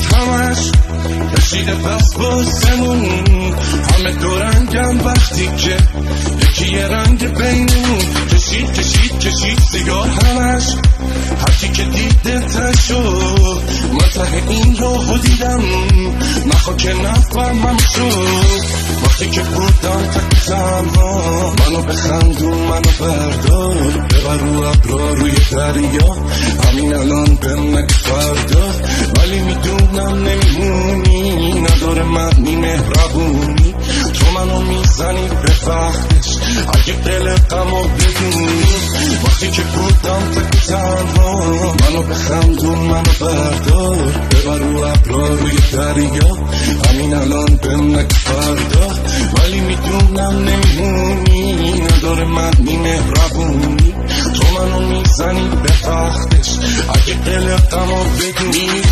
میاد همش رسیده پس باسمون همه دورنگم وقتی که یکی یه رنگ بینمون کشید سیگار همش هرکی که دیده تشد من ته این رو دیدم نخوا که نفهمم شد وقتی که بودم تک تنها منو بخندون منو بردار ببر رو ابرا روی دریا همین الان بهم نگه فردا ولی میدونم نمیمونی نداره معنی مهربونی تو منو میزنی به وقتش اگه دل غمو بدونی وقتی که بودم تک تنها منو بخندون منو بردار ببر رو ابرا روی دریا همین الان بهم نگه فردا ولی میدونم نمیمونی نداره معنی مهربونی تو منو میزنی به وقتش اگه دل غمو بدونی